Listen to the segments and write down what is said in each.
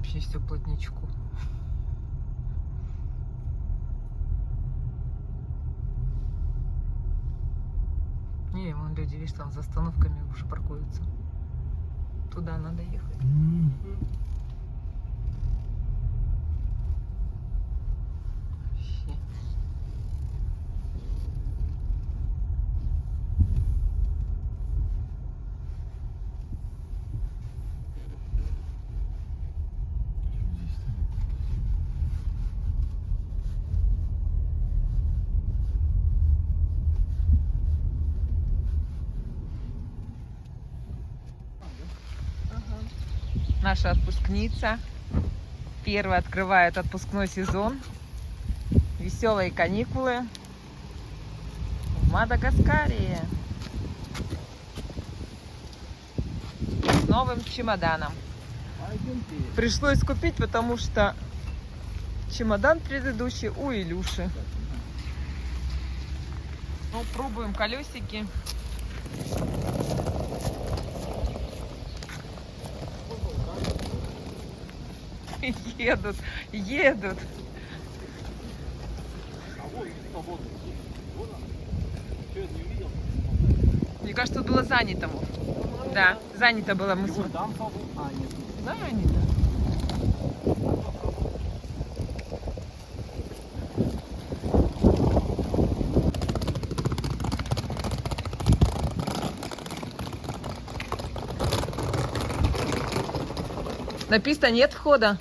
вообще все плотничку. Не, вон люди, видишь, там за остановками уже паркуются. Туда надо ехать. Вообще. Наша отпускница первая открывает отпускной сезон. Веселые каникулы в Мадагаскаре. С новым чемоданом. Пришлось купить, потому что чемодан предыдущий у Илюши. Ну, пробуем колесики. Едут, едут. Мне кажется, было занято. Да, занято было. Мы занято. На писта нет входа.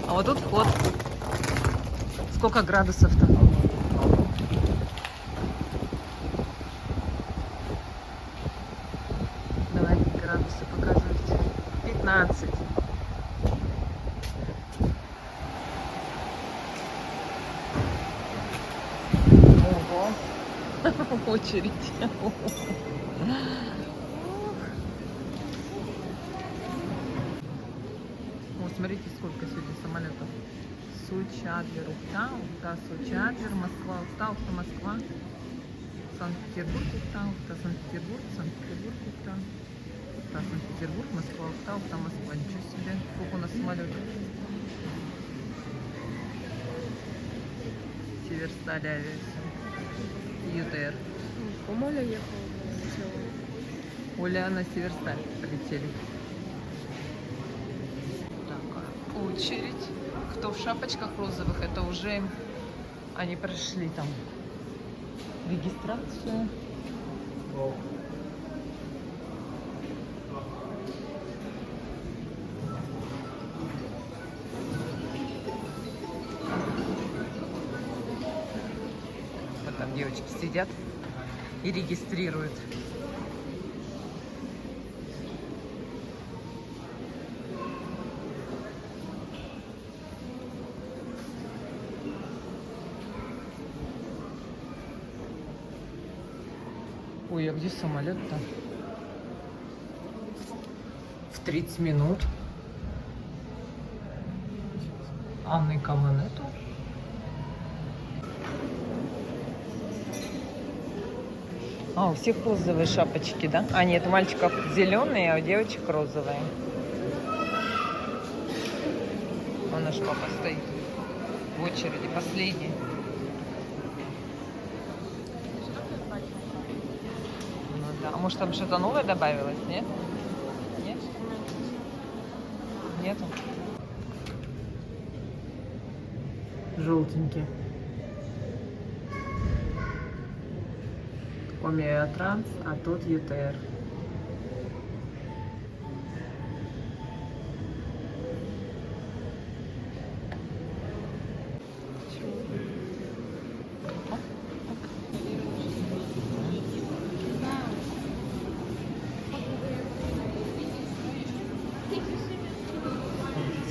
А вот тут вход. Сколько градусов-то? Давайте градусы показывайте. 15. Ого. Очередь. Вот смотрите, сколько сегодня самолетов. Сочи-Адлер, Ухта, Ухта, Сочи-Адлер, Москва, Ухта, Ухта, Москва, Санкт-Петербург, Ухта, Ухта, Санкт-Петербург, Санкт-Петербург, Ухта, Ухта, Санкт-Петербург, Москва, Ухта, Ухта, Москва. Ничего себе, сколько у нас самолетов. Северсталь авиация, ЮТР. Оля ехала. Оля на Северсталь полетели. Так, очередь. Кто в шапочках розовых, это уже они прошли там регистрацию. Вот там девочки сидят и регистрируют. Ой, а где самолет-то? В 30 минут. А никого нету. А, у всех розовые шапочки, да? А, нет, у мальчиков зеленые, а у девочек розовые. Вон наш папа стоит в очереди, последний. А может там что-то новое добавилось, нет? Нет? Нету? Желтенький. Омеатранс, а тут ЮТР.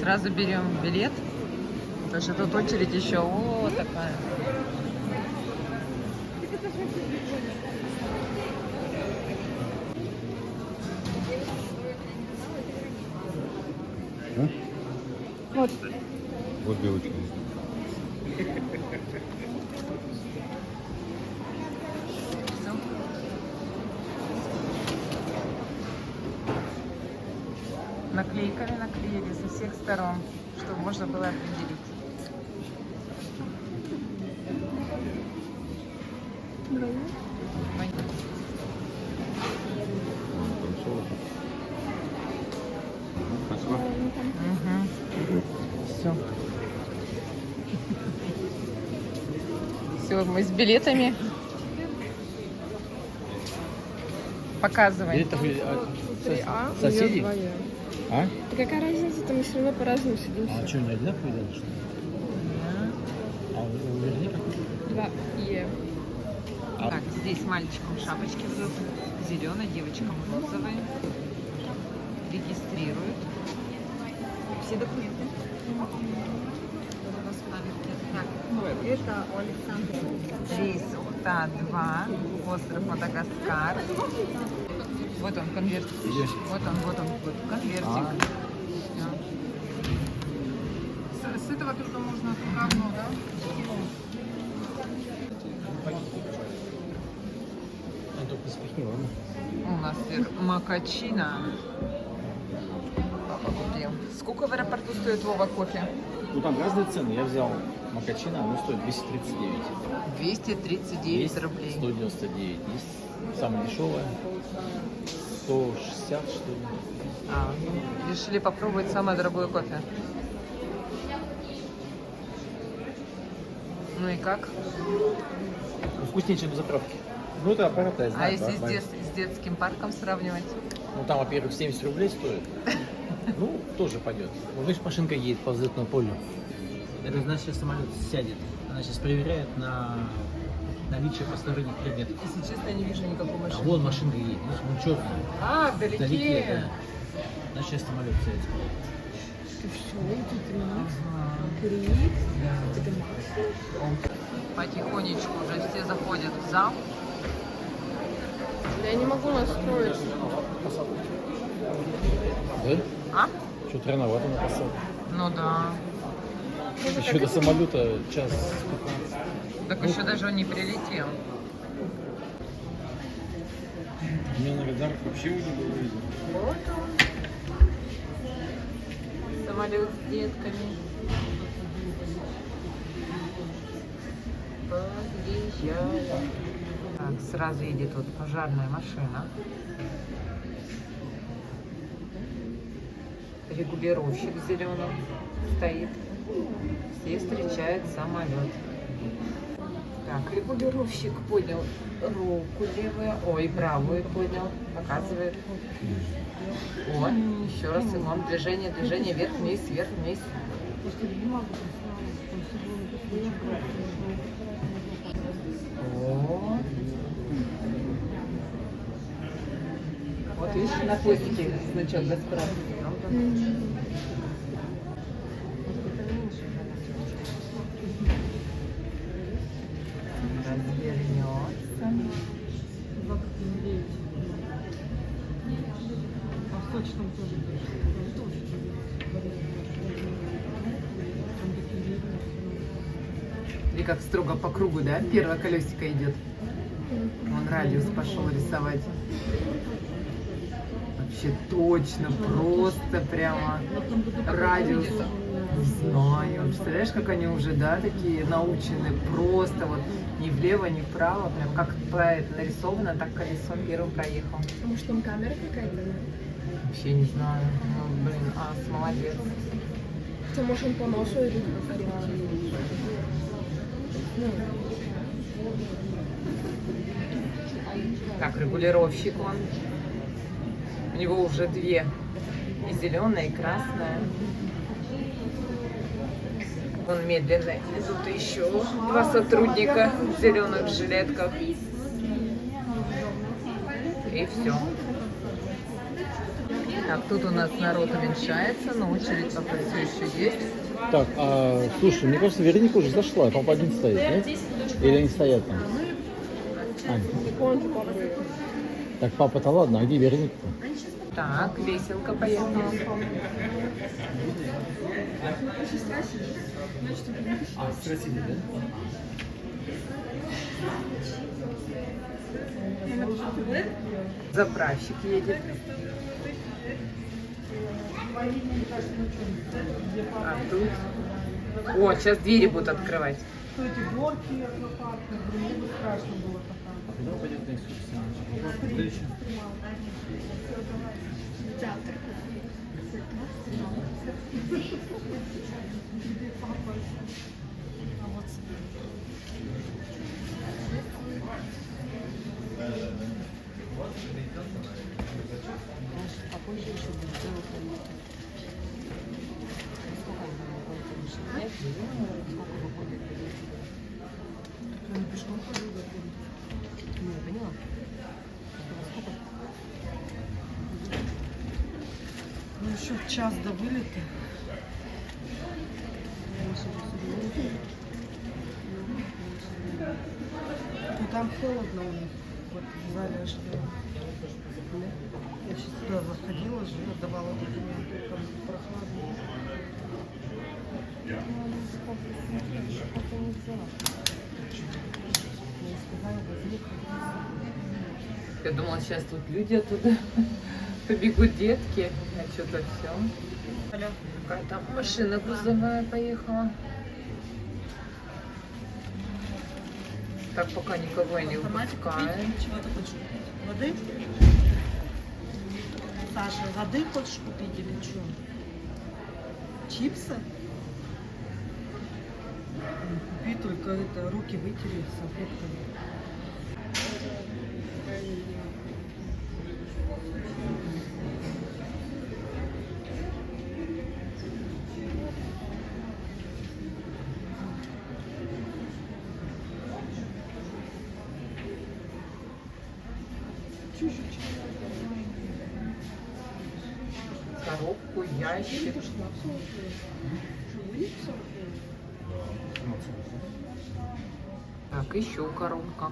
Сразу берем билет, потому что тут очередь еще вот такая. А? Вот. Вот белочка. Наклейками наклеили со всех сторон, чтобы можно было определить. Все. Все, мы с билетами. Показывай. Билетов 3А, соседей? у нее 2Е. А? Да какая разница, там мы все равно по-разному сидимся. А что, не одинаковые даже, что ли? А у Верника? 2Е. Так, здесь мальчикам шапочки вдруг зеленой, девочкам розовые. Регистрируют. Все документы. Так, это у Александра. Рейс УТА-2, остров Мадагаскар. Вот он, конвертик. Вот он, конвертик. С этого только можно равно, да? Он только спихнул, ладно? У нас макачина. Купил. Сколько в аэропорту стоит, Вова, кофе? Ну там разные цены. Я взял макачино, оно стоит 239. 239 Есть рублей. 199. Есть самое дешевое. 160, что ли. Решили попробовать самое дорогое кофе. Ну и как? Ну, вкуснее, чем в заправке. Ну это аппарат, я знаю. А если да, с детским парком сравнивать? Ну там, во-первых, 70 рублей стоит. Ну, тоже пойдет. Ну, видишь, машинка едет по взлетному полю. Это значит, сейчас самолет сядет. Она сейчас проверяет на наличие посторонних предметов. Если честно, я не вижу никакой А машины. вон машинка едет, видишь, вон черная. А, вдалеке. Вдалеке, да. Значит, сейчас самолет сядет. Ты все, это Ага. Крик. Это Макс. Потихонечку уже все заходят в зал. Я не могу настроить. Да? А? Что-то рановато на посадку. Ну да. Еще до самолета час 15. Так еще даже он не прилетел. Мне на радарах вообще уже было видно. Вот он. Самолет с детками. Подъезжает. Так, сразу едет вот пожарная машина. Регулировщик в зеленом стоит. Все встречают самолет. Так, регулировщик поднял руку левую, ой, правую поднял, показывает. О, еще раз ему движение, вверх-вниз, вверх-вниз. О. Вот видишь, на хвостике значок «Газпром». Развернется. И как строго по кругу, да? Первое колесико идет. Он радиус пошел рисовать. Вообще точно, просто прямо радиус. Не знаю. Представляешь, как они уже, да, такие научены. Просто вот ни влево, ни вправо. Прям как это нарисовано, так колесо первым проехал. Может, там камера какая-то? Вообще не знаю. Ну, блин, молодец. Что, может, он по носу идет? Так, регулировщик он. У него уже две. И зеленая, и красная. Вон медленно идут еще два сотрудника в зеленых жилетках. И все. Так, тут у нас народ уменьшается, но очередь пока все еще есть. Так, слушай, мне кажется, Вероника уже зашла, папа один стоит, нет? Или они стоят там? Вон папа. Так, папа-то ладно, а где Вероника-то? Так, веселка поехала. Спросили, да? Заправщик едет. А тут... О, сейчас двери будут открывать. Что эти горки аквапарка, мне бы страшно было пока. Куда пойдет на экскурсию? Театр. Попозже еще будет дело проверки. Сколько будет? Сколько выходит? Пешком ходил, ну, я поняла. Сколько? Ну еще в час до вылета. Ну там холодно у них. Вот в зале ожидала. Я сейчас туда заходила же, отдавала документы, там прохладно. Я думала, сейчас тут люди оттуда побегут, детки, а что-то все. Какая-то машина грузовая поехала. Так пока никого и не выпускают. Чего ты хочешь купить? Воды? Саша, воды хочешь купить или что? Чипсы? Купи, только это руки вытереть салфетками. Коробку, ящик. Так, еще коробка.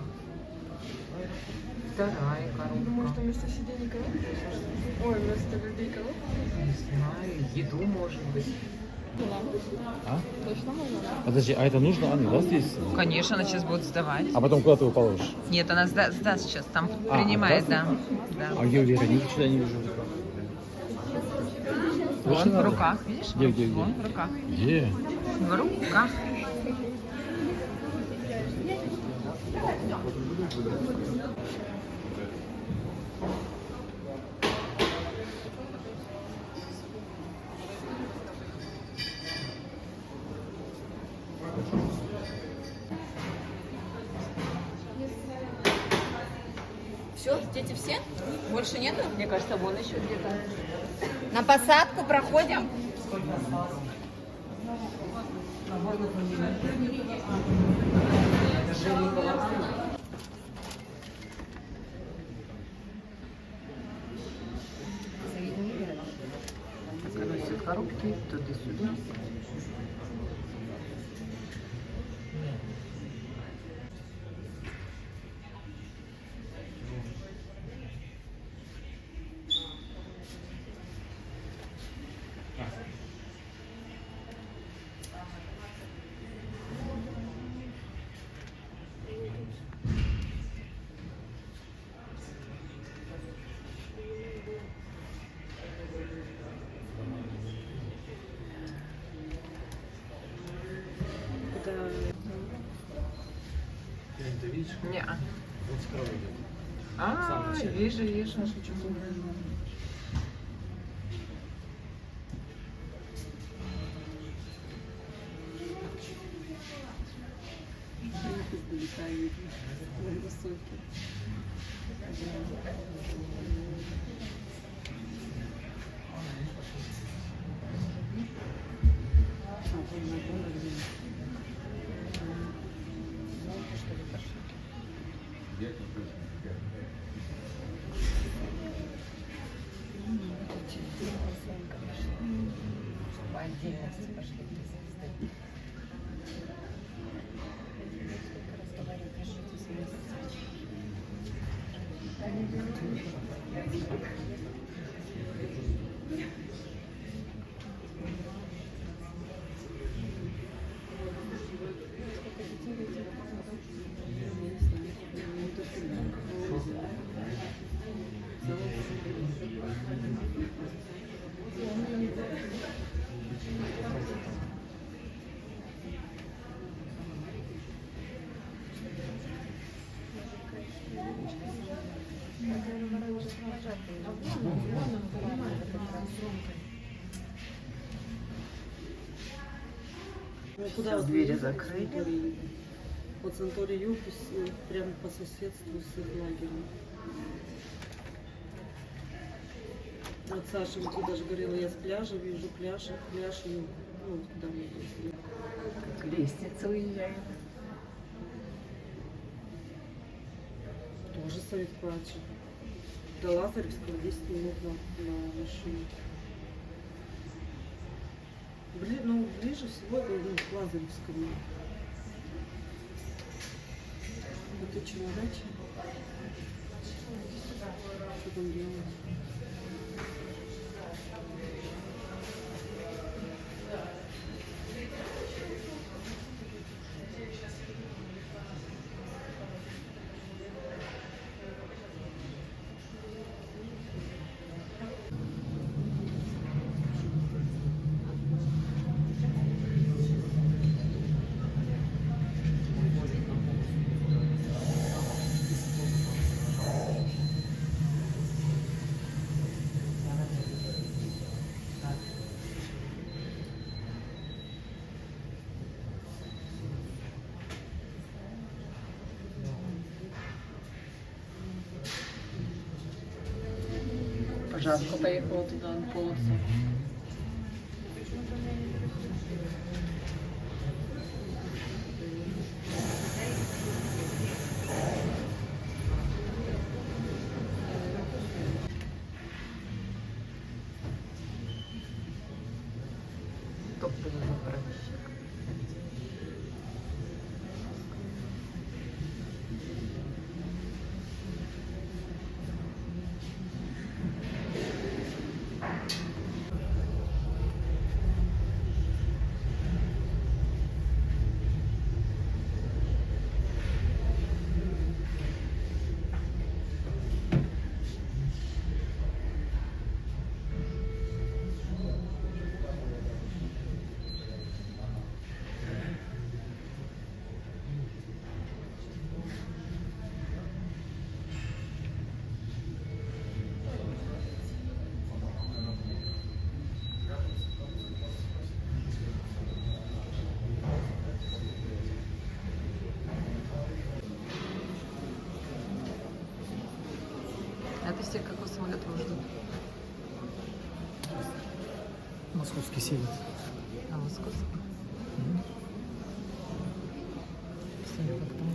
Вторая коробка. Может, вместо сидений коробка? Ой, вместо людей коробка? Не знаю, еду может быть. А? Точно можно, да? Подожди, а это нужно, Анна, да, здесь? Конечно, она сейчас будет сдавать. А потом куда ты его положишь? Нет, она сдаст сейчас, там А, принимает, сдаст? да. А где у Вероники? Что я не вижу? Вон Точно в надо? руках, видишь? Где? Вон в руках. Где? В руках. Все, дети все? Больше нету? Мне кажется, вон еще где-то. На посадку проходим. Так, она все коробки туда-сюда. Ты видишь? Не. Вот с коровой идет. А, вижу. По отдельности пошли. Ну, куда Двери закрыли. Вот Санторий Юпус прямо по соседству с их лагерем. Вот Саша вот даже говорила, я с пляжа вижу пляж, и ну, куда мы ездили. Как лестница уезжает. Тоже совет плачет. До Лазаревского 10 минут на машине. Ну, ближе всего к Лазаревскому. Это человече. Что там делать? Жанка поехала туда, на полосу. Топовый заправщик. А ты все какой самолет вы ждут? Московский север. А московский? Все как там.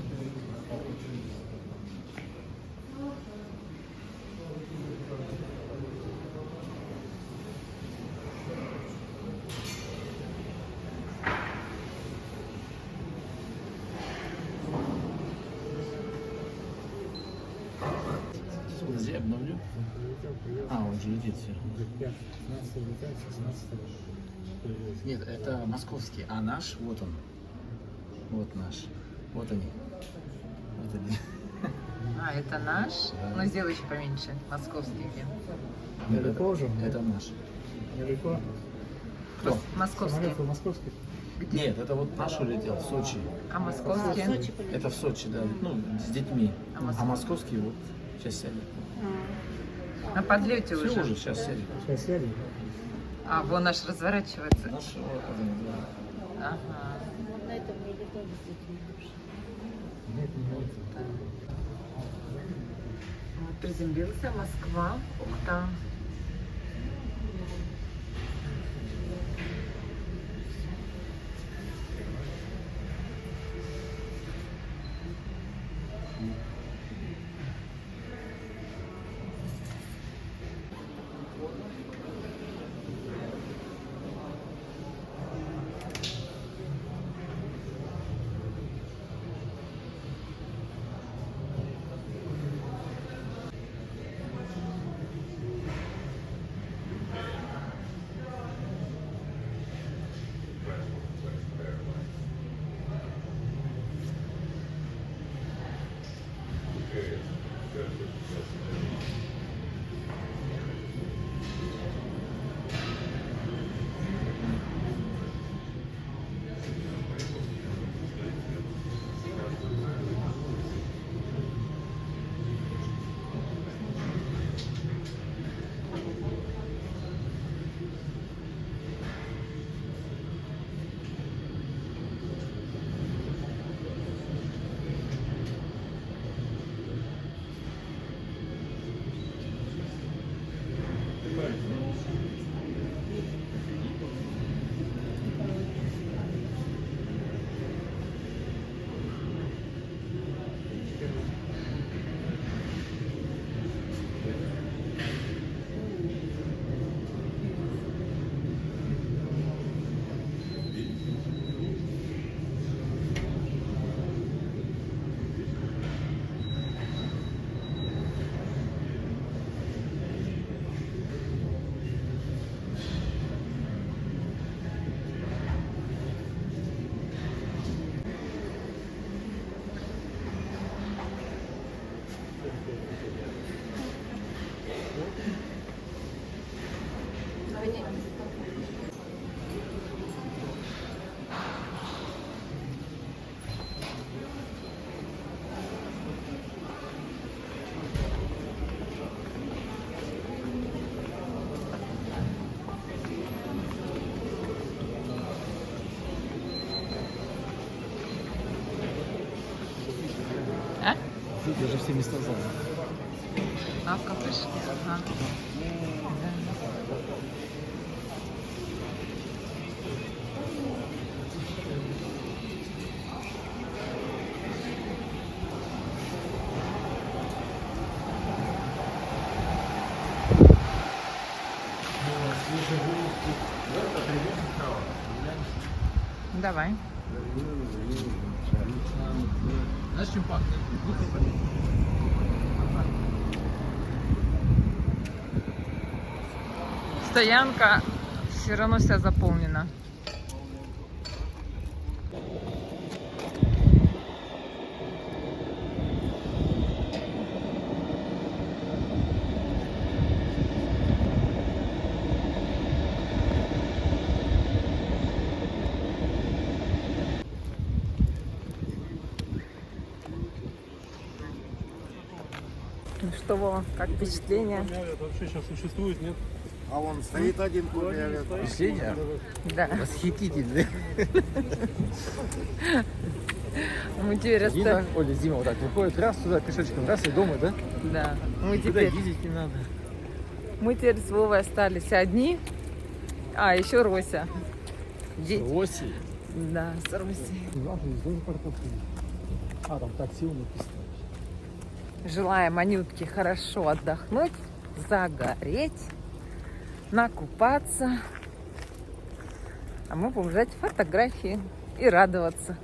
Подожди, обновлю. А, он же летит все. Нет, это московский, а наш, вот он. Вот наш. Вот они. Вот они. А, это наш? Да. Ну, сделай еще поменьше. Московский где? Далеко уже? Это наш. Далеко. Кто? Московский. Самолет в московский. Нет, это вот наш улетел в Сочи. А московский? Это в Сочи, да. Ну, с детьми. А А московский вот сейчас сядет. На подлете Все уже. уже сейчас сядет. Сейчас сядем. А, вон наш разворачивается. Наш вот один, да. Ага. Нет, нет. Вот приземлился Москва, Ухта. Тут уже все места заняты. А в кафешке? Ага. Да. Давай. Знаешь, чем пахнет? Стоянка все равно вся заполнена. Ну что, Вова, как впечатление? Это вообще сейчас существует, нет? А он стоит один туалет. Впечатление Да. восхитительное. Мы теперь И так, Оля, Дима вот так выходит, раз туда пешочком, раз и дома, да? Да. Мы Никуда теперь, ездить не надо. мы теперь с Вовой остались одни. А, еще Рося. Дети. Оси. Да, с Росей. А, там такси написано. Желаем Анютке хорошо отдохнуть, загореть, накупаться. А мы будем взять фотографии и радоваться.